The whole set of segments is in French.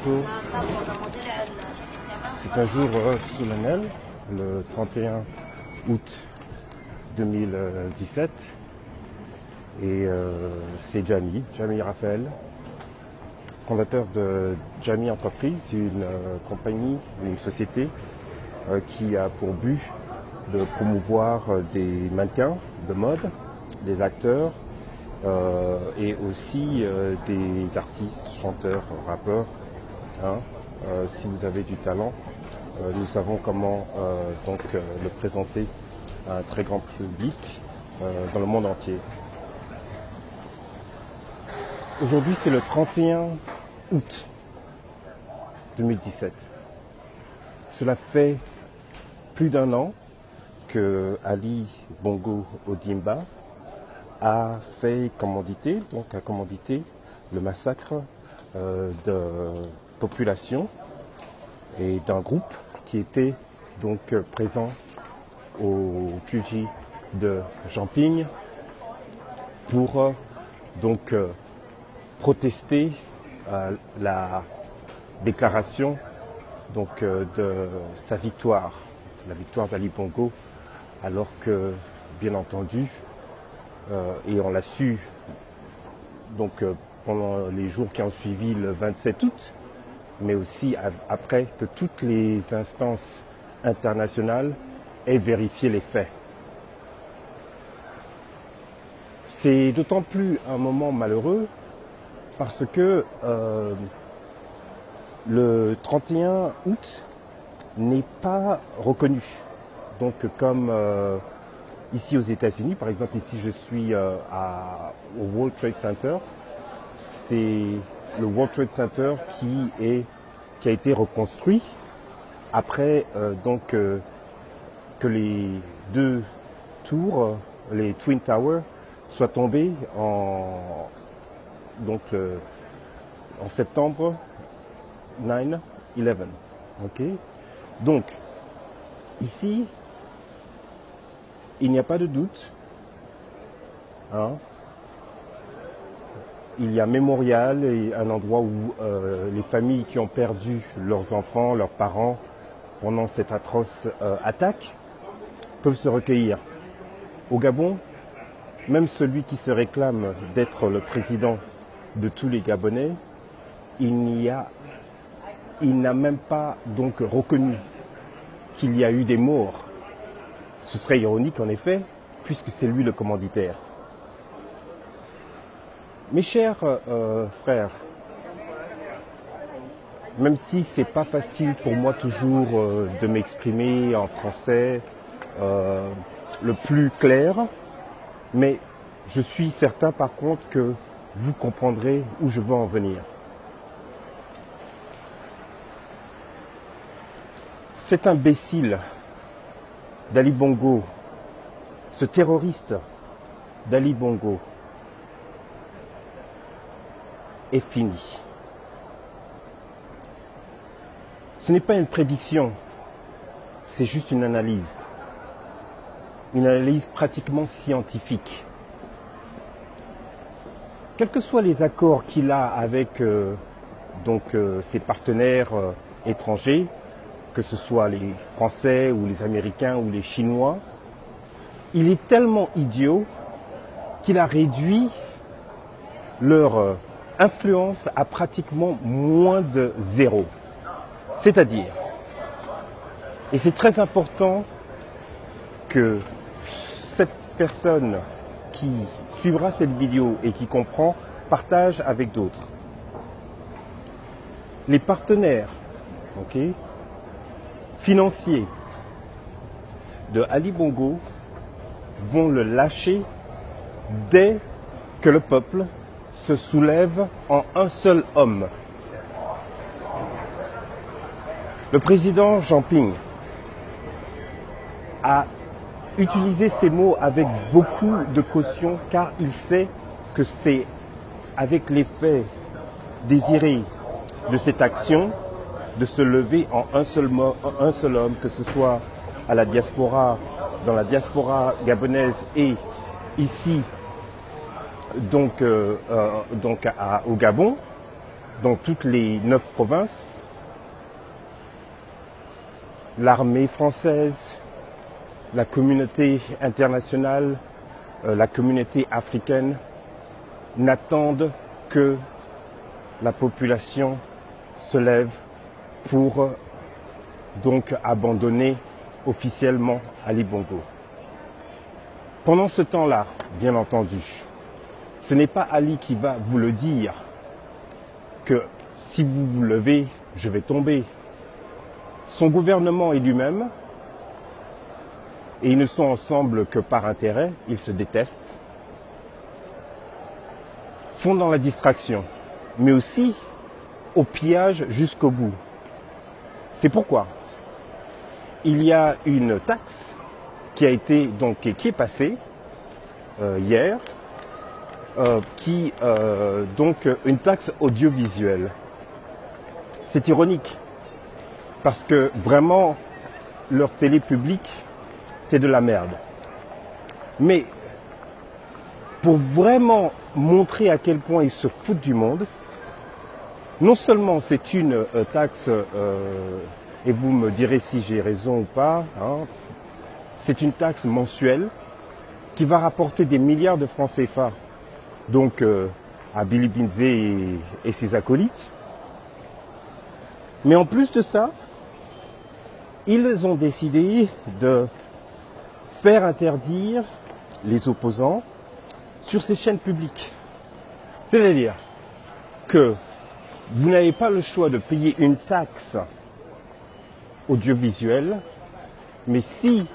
bonjour. C'est un jour solennel, le 31 août 2017. Et c'est Jami Raphaël, fondateur de Jami Entreprise, une compagnie, une société qui a pour but de promouvoir des mannequins de mode, des acteurs et aussi des artistes, chanteurs, rappeurs. Si vous avez du talent, nous savons comment le présenter à un très grand public dans le monde entier. Aujourd'hui, c'est le 31 août 2017. Cela fait plus d'1 an que Ali Bongo Ondimba a commandité le massacre de population et d'un groupe qui était donc présent au QG de Jamping pour protester la déclaration de sa victoire, la victoire d'Ali Bongo, alors que, bien entendu, et on l'a su pendant les jours qui ont suivi le 27 août, mais aussi après que toutes les instances internationales aient vérifié les faits. C'est d'autant plus un moment malheureux parce que le 31 août n'est pas reconnu. Donc comme ici aux États-Unis, par exemple ici je suis au World Trade Center, c'est le World Trade Center qui a été reconstruit après que les 2 tours, les Twin Towers, soient tombés en septembre 9/11. Donc, ici, il n'y a pas de doute. Il y a un mémorial et un endroit où les familles qui ont perdu leurs enfants, leurs parents pendant cette atroce attaque peuvent se recueillir. Au Gabon, même celui qui se réclame d'être le président de tous les Gabonais, il n'a même pas reconnu qu'il y a eu des morts. Ce serait ironique en effet, puisque c'est lui le commanditaire. Mes chers frères, même si c'est pas facile pour moi toujours de m'exprimer en français le plus clair, mais je suis certain par contre que vous comprendrez où je veux en venir. Cet imbécile d'Ali Bongo, ce terroriste d'Ali Bongo, est fini. Ce n'est pas une prédiction, c'est juste une analyse pratiquement scientifique. Quels que soient les accords qu'il a avec ses partenaires étrangers, que ce soit les Français ou les Américains ou les Chinois, il est tellement idiot qu'il a réduit leur influence à pratiquement moins de 0. C'est-à-dire, et c'est très important que cette personne qui suivra cette vidéo et qui comprend partage avec d'autres. Les partenaires financiers de Ali Bongo vont le lâcher dès que le peuple se soulève en un seul homme. Le président Jamping a utilisé ces mots avec beaucoup de caution car il sait que c'est avec l'effet désiré de cette action de se lever en un seul homme, que ce soit à la diaspora, dans la diaspora gabonaise et ici au Gabon, dans toutes les 9 provinces, l'armée française, la communauté internationale, la communauté africaine n'attendent que la population se lève pour donc abandonner officiellement Ali Bongo. Pendant ce temps-là, bien entendu, ce n'est pas Ali qui va vous le dire que si vous vous levez, je vais tomber. Son gouvernement et lui-même, et ils ne sont ensemble que par intérêt, ils se détestent, font dans la distraction, mais aussi au pillage jusqu'au bout. C'est pourquoi il y a une taxe qui a été donc qui est passée hier, donc une taxe audiovisuelle. C'est ironique parce que vraiment leur télé publique c'est de la merde. Mais pour vraiment montrer à quel point ils se foutent du monde, non seulement c'est une taxe, et vous me direz si j'ai raison ou pas, hein, c'est une taxe mensuelle qui va rapporter des milliards de francs CFA donc, à Billy Binzé et ses acolytes. Mais en plus de ça, ils ont décidé de faire interdire les opposants sur ces chaînes publiques. C'est-à-dire que vous n'avez pas le choix de payer une taxe audiovisuelle, mais si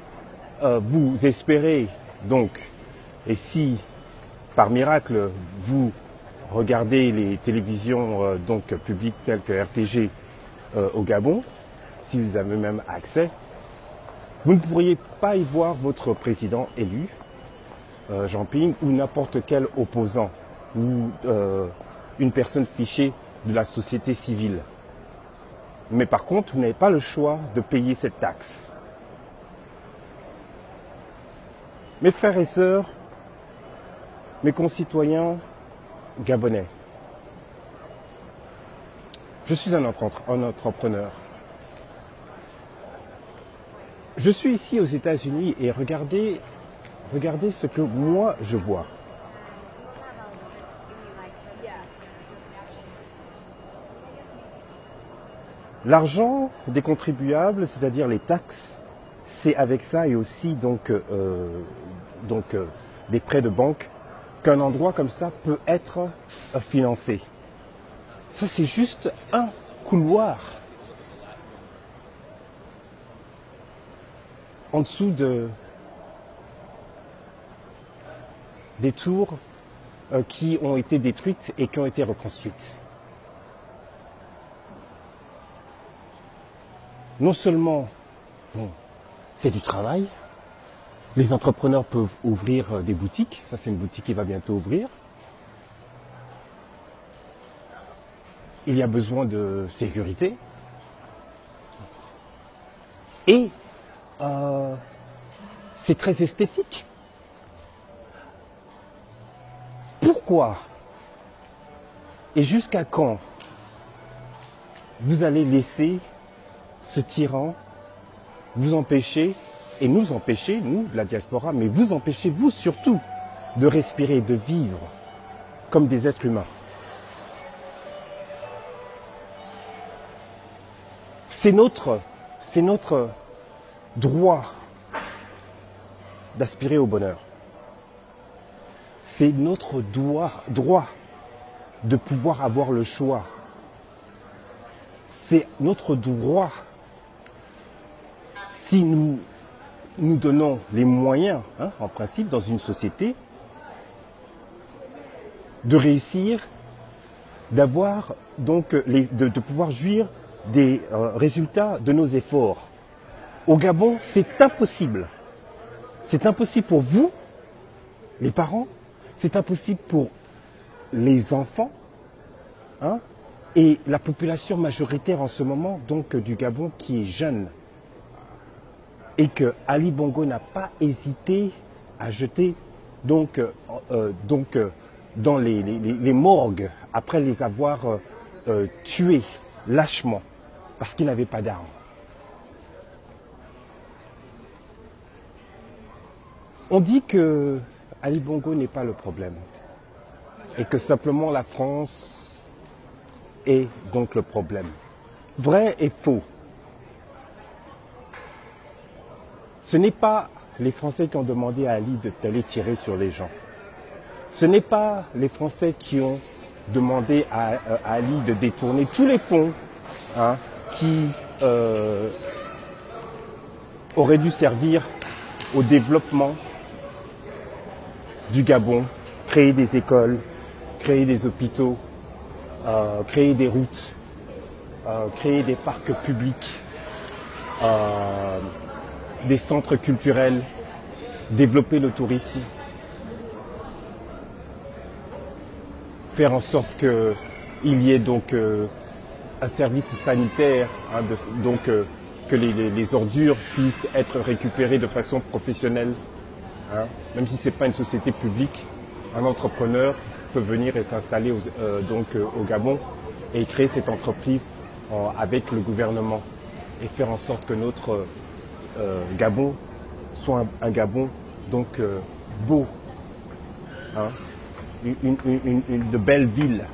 vous espérez donc, et si par miracle vous regardez les télévisions donc publiques telles que RTG au Gabon, si vous avez même accès, vous ne pourriez pas y voir votre président élu, Jean Ping, ou n'importe quel opposant, ou une personne fichée de la société civile. Mais par contre, vous n'avez pas le choix de payer cette taxe. Mes frères et sœurs, mes concitoyens gabonais, je suis un entrepreneur. Je suis ici aux États-Unis et regardez ce que moi je vois. L'argent des contribuables, c'est-à-dire les taxes, c'est avec ça et aussi donc des prêts de banque qu'un endroit comme ça peut être financé. Ça, c'est juste un couloir en dessous des tours qui ont été détruites et qui ont été reconstruites. Non seulement, bon, c'est du travail, les entrepreneurs peuvent ouvrir des boutiques, ça c'est une boutique qui va bientôt ouvrir. Il y a besoin de sécurité. Et c'est très esthétique. Pourquoi et jusqu'à quand vous allez laisser ce tyran vous empêcher, et nous empêcher, nous, la diaspora, mais vous empêcher, vous surtout, de respirer, de vivre comme des êtres humains? C'est notre droit d'aspirer au bonheur. C'est notre droit de pouvoir avoir le choix. C'est notre droit, si nous nous donnons les moyens, hein, en principe, dans une société, de réussir, d'avoir donc de pouvoir jouir des résultats de nos efforts. Au Gabon, c'est impossible. C'est impossible pour vous, les parents, c'est impossible pour les enfants, hein, et la population majoritaire en ce moment donc du Gabon qui est jeune. Et que Ali Bongo n'a pas hésité à jeter donc dans les morgues, après les avoir tués lâchement parce qu'ils n'avaient pas d'armes. On dit que Ali Bongo n'est pas le problème et que simplement la France est donc le problème. Vrai et faux. Ce n'est pas les Français qui ont demandé à Ali d'aller tirer sur les gens. Ce n'est pas les Français qui ont demandé à Ali de détourner tous les fonds qui auraient dû servir au développement du Gabon, créer des écoles, créer des hôpitaux, créer des routes, créer des parcs publics, des centres culturels, développer le tourisme, faire en sorte qu'il y ait donc un service sanitaire, que les ordures puissent être récupérées de façon professionnelle. Même si ce n'est pas une société publique, un entrepreneur peut venir et s'installer au Gabon et créer cette entreprise avec le gouvernement et faire en sorte que notre Gabon soit un Gabon beau, de belles villes.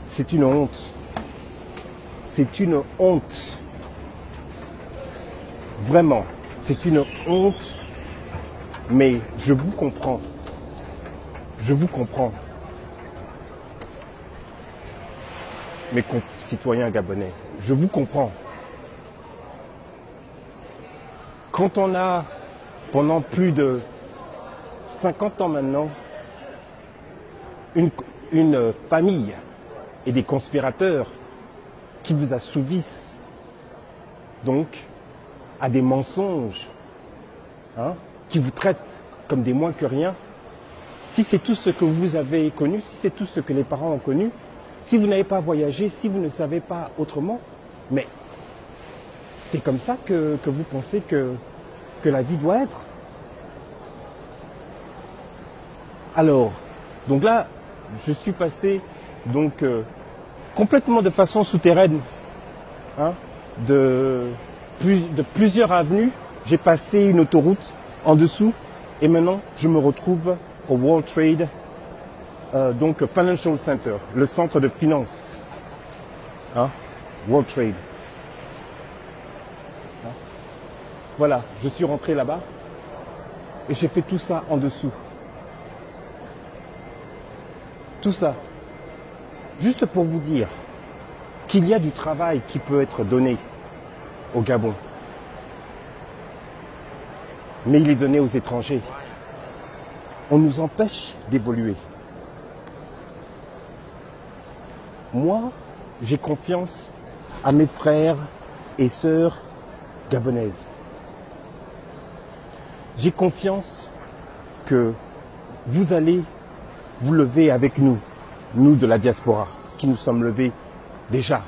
C'est une honte. C'est une honte. Vraiment, c'est une honte. Mais je vous comprends. Je vous comprends. Mes concitoyens gabonais, je vous comprends. Quand on a, pendant plus de 50 ans maintenant, une famille et des conspirateurs qui vous assouvissent donc à des mensonges, qui vous traitent comme des moins que rien, si c'est tout ce que vous avez connu, si c'est tout ce que les parents ont connu, si vous n'avez pas voyagé, si vous ne savez pas autrement, mais c'est comme ça que vous pensez que la vie doit être. Alors, donc là, je suis passé complètement de façon souterraine, de plusieurs avenues. J'ai passé une autoroute en dessous et maintenant je me retrouve au World Trade, Financial Center, le centre de finance. World Trade. Voilà, je suis rentré là-bas et j'ai fait tout ça en dessous. Tout ça, juste pour vous dire qu'il y a du travail qui peut être donné au Gabon. Mais il est donné aux étrangers. On nous empêche d'évoluer. Moi, j'ai confiance à mes frères et sœurs gabonaises. J'ai confiance que vous allez vous lever avec nous, nous de la diaspora, qui nous sommes levés déjà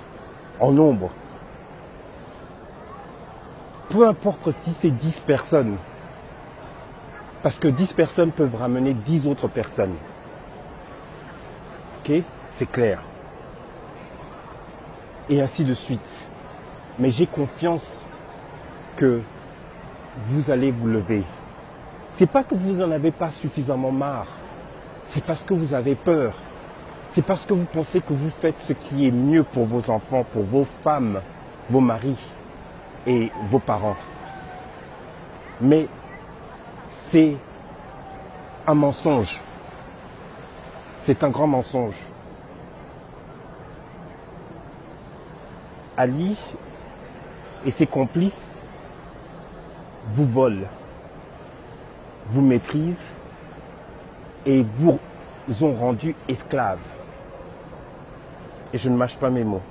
en nombre. Peu importe si c'est 10 personnes, parce que 10 personnes peuvent ramener 10 autres personnes. Ok? C'est clair. Et ainsi de suite. Mais j'ai confiance que vous allez vous lever. C'est pas que vous n'en avez pas suffisamment marre. C'est parce que vous avez peur. C'est parce que vous pensez que vous faites ce qui est mieux pour vos enfants, pour vos femmes, vos maris et vos parents. Mais c'est un mensonge. C'est un grand mensonge. Ali et ses complices vous volent, vous méprisent et vous ont rendu esclaves. Et je ne mâche pas mes mots.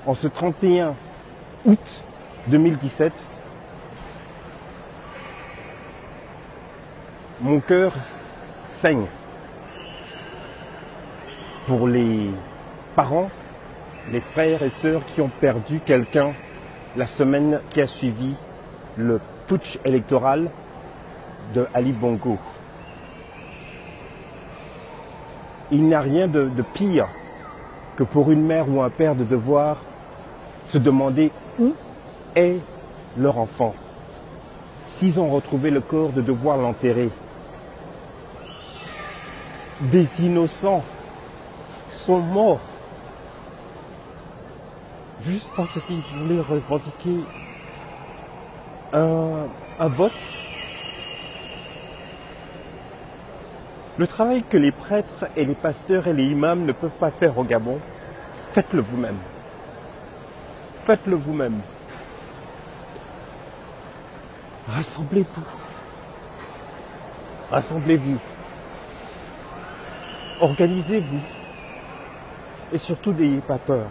En ce 31 août 2017, mon cœur saigne pour les parents, les frères et sœurs qui ont perdu quelqu'un la semaine qui a suivi le putsch électoral de Ali Bongo. Il n'y a rien de pire que pour une mère ou un père de devoir se demander où est leur enfant. S'ils ont retrouvé le corps, de devoir l'enterrer. Des innocents sont morts juste parce qu'ils voulaient revendiquer un vote. Le travail que les prêtres et les pasteurs et les imams ne peuvent pas faire au Gabon, faites-le vous-même. Faites-le vous-même. Rassemblez-vous. Rassemblez-vous. Organisez-vous. Et surtout, n'ayez pas peur.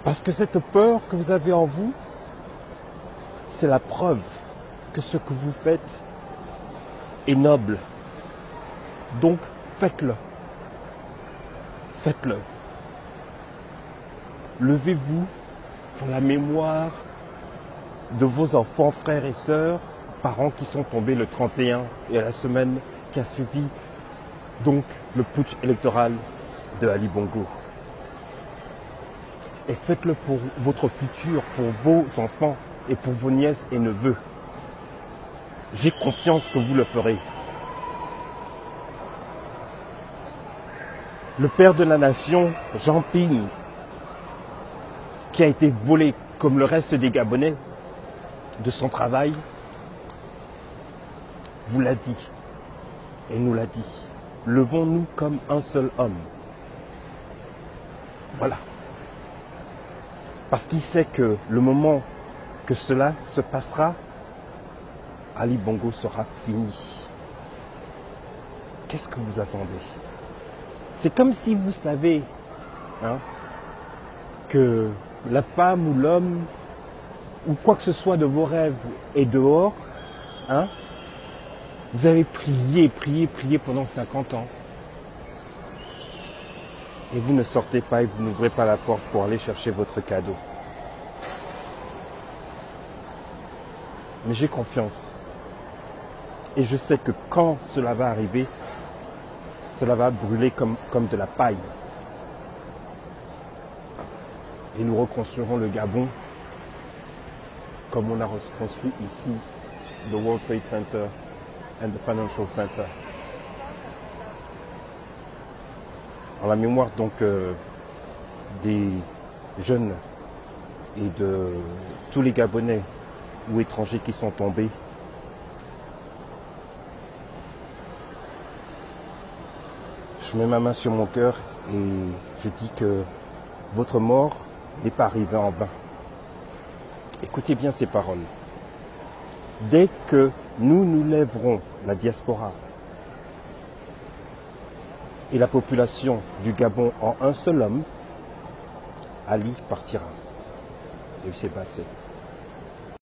Parce que cette peur que vous avez en vous, c'est la preuve que ce que vous faites est noble. Donc, faites-le. Faites-le. Levez-vous pour la mémoire de vos enfants, frères et sœurs, parents qui sont tombés le 31 et à la semaine qui a suivi donc le putsch électoral de Ali Bongo. Et faites-le pour votre futur, pour vos enfants et pour vos nièces et neveux. J'ai confiance que vous le ferez. Le père de la nation, Jean Ping, qui a été volé comme le reste des Gabonais de son travail, vous l'a dit et nous l'a dit. Levons-nous comme un seul homme. Voilà. Parce qu'il sait que le moment que cela se passera, Ali Bongo sera fini. Qu'est-ce que vous attendez? C'est comme si vous savez que la femme ou l'homme ou quoi que ce soit de vos rêves est dehors. Vous avez prié pendant 50 ans. Et vous ne sortez pas et vous n'ouvrez pas la porte pour aller chercher votre cadeau. Mais j'ai confiance. Et je sais que quand cela va arriver, cela va brûler comme de la paille. Et nous reconstruirons le Gabon comme on a reconstruit ici le World Trade Center and the Financial Center. En la mémoire donc des jeunes et de tous les Gabonais ou étrangers qui sont tombés, je mets ma main sur mon cœur et je dis que votre mort n'est pas arrivée en vain. Écoutez bien ces paroles. Dès que nous lèverons la diaspora et la population du Gabon en un seul homme, Ali partira. Et c'est passé.